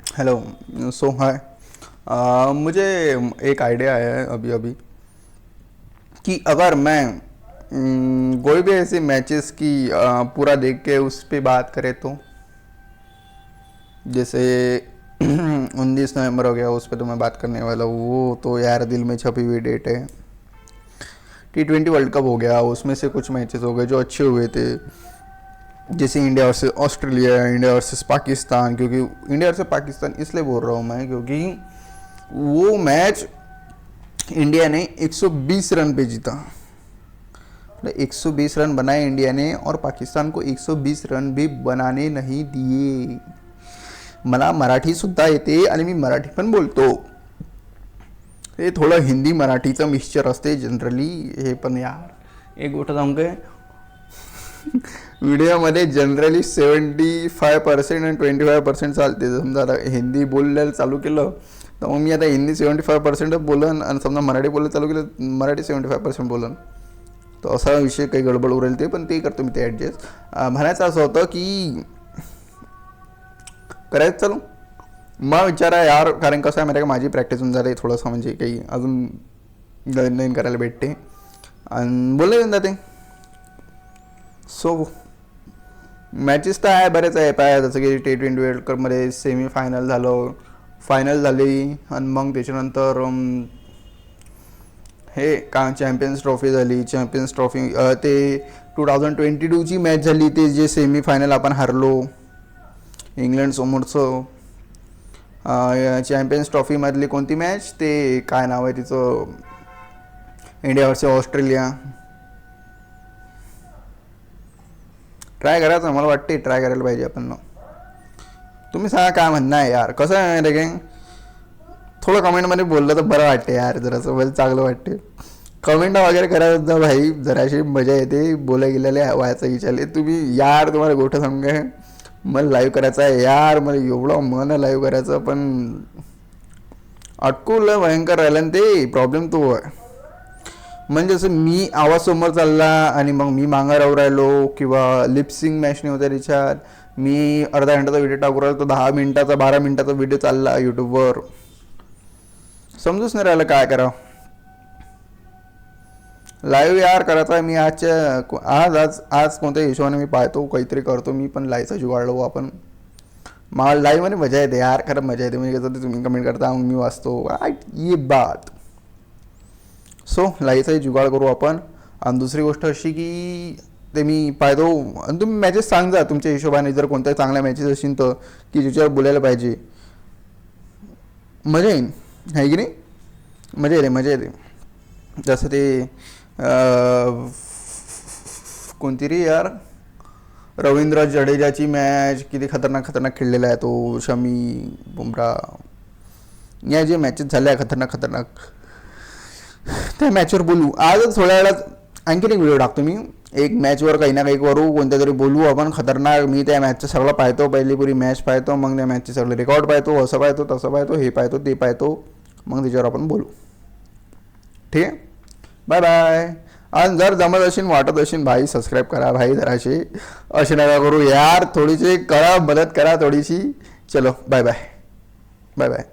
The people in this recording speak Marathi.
हेलो। सो हाय। मुझे एक आइडिया आया है अभी अभी कि अगर मैं कोई भी ऐसे मैचेस की पूरा देख के उस पे बात करें तो जैसे 19 नवंबर हो गया, उस पे तो मैं बात करने वाला हूँ। वो तो यार दिल में छपी हुई डेट है। T20 वर्ल्ड कप हो गया, उसमें से कुछ मैचेस हो गए जो अच्छे हुए थे, जैसे India versus Australia, India versus Pakistan. क्योंकि इंडिया वर्सेस पाकिस्तान इसलिए बोल रहा हूँ मैं क्योंकि वो मैच इंडिया ने 120 रन पे जीता। 120 रन बनाए इंडिया ने और पाकिस्तान को 120 रन भी बनाने नहीं दिए। मला मराठी सुद्धा येते आणि मी मराठी पण बोलतो। हे थोडं हिंदी मराठीचं मिक्सचर असते जनरली। हे पण यार एक गोष्ट सांगू काय, व्हिडिओमध्ये जनरली 75% आणि 25% चालते। समजा आता हिंदी बोलायला चालू केलं तर मग मी आता हिंदी 75% बोलन आणि समजा मराठी बोलायला चालू केलं मराठी 75% बोलन। तर असा विषय काही गडबड उरेल ते, पण ते करतो मी ते ॲडजस्ट। म्हणायचं असं होतं की करायचं चालू मग विचारा यार, कारण कसं आहे माहिती आहे का, माझी प्रॅक्टिस होऊन झाली थोडंसं, म्हणजे काही अजून नवीन नवीन करायला भेटते आणि बोलले येऊन जाते। सो मॅचेस तर आहे बरेच आहे पाय, जसं की T20 वर्ल्ड कपमध्ये सेमीफायनल झालं, फायनल झाली आणि मग त्याच्यानंतर हे का चॅम्पियन्स ट्रॉफी झाली। चॅम्पियन्स ट्रॉफी ते 2022ची मॅच झाली, ते जे सेमीफायनल आपण हरलो इंग्लंड समोरचं। चॅम्पियन्स ट्रॉफीमधली कोणती मॅच, ते काय नाव आहे तिचं, इंडिया वर्सेस ऑस्ट्रेलिया। ट्राय करायचं, मला वाटते ट्राय करायला पाहिजे आपण। तुम्ही सांगा काय म्हणणं आहे यार, कसं आहे रे गँग, थोडं कमेंटमध्ये बोललं तर बरं वाटते यार, जरासं मला चांगलं वाटते। कमेंट वगैरे करायचं भाई, जराशी मजा येते बोलाय गेलेले व्हायचं विचारले तुम्ही यार। तुम्हाला गोष्ट सांगू काय, मला लाईव्ह करायचं आहे यार, मला एवढं मन लाईव्ह करायचं, पण अटकूला भयंकर राहिलं ना ते, प्रॉब्लेम तो आहे। म्हणजे जसं मी आवाज समोर चालला आणि मग मी मागं राहू राहिलो, किंवा लिपसिंग मॅच नाही होत्या त्याच्यात, मी अर्धा घंटाचा व्हिडिओ टाकू राहिलो, तो 10 मिनिटाचा 12 मिनिटाचा व्हिडिओ चालला यूट्यूबवर, समजूच नाही राहिलं काय करावं। लाईव्ह यार करायचा आहे मी आज कोणत्या हिशोबाने मी पाहतो, काहीतरी करतो मी पण लाईव्हचा जुगाड लावू आपण। मला लाईव्हमध्ये मजा येते यार, खरं मजा येते, म्हणजे कसं तुम्ही कमेंट करता मग मी वाचतो ये बात। सो लाईव्हचाही जुगाड करू आपण। आणि दुसरी गोष्ट अशी की ते मी पाहतो आणि तुम्ही मॅचेस सांगा तुमच्या हिशोबाने, जर कोणत्या चांगल्या मॅचेस असतील तर की ज्याच्यावर बोलायला पाहिजे, मजा येईल आहे की नाही, मजा येते मजा येते। जसं ते कोणती रे यार, रवींद्र जडेजाची मॅच किती खतरनाक खतरनाक खेळलेला आहे तो, शमी बुमराह, या जे मॅचेस झाल्या खतरनाक खतरनाक, त्या मॅचवर बोलू। आजच थोड्या वेळात आणखीन एक व्हिडिओ टाकतो मी, एक मॅचवर काही ना काही करू, कोणत्या तरी बोलू आपण खतरनाक। मी त्या मॅचचं सगळं पाहतो, पहिली पुरी मॅच पाहतो, मग त्या मॅचचे सगळे रेकॉर्ड पाहतो, असं पाहतो तसं पाहतो, हे पाहतो ते पाहतो, मग त्याच्यावर आपण बोलू। ठीक आहे, बाय बाय। आणि जर जमत असेल वाटत असेल भाई सबस्क्राईब करा भाई, जराशी असे नका करू यार, थोडीशी करा मदत करा थोडीशी। चलो बाय बाय बाय बाय।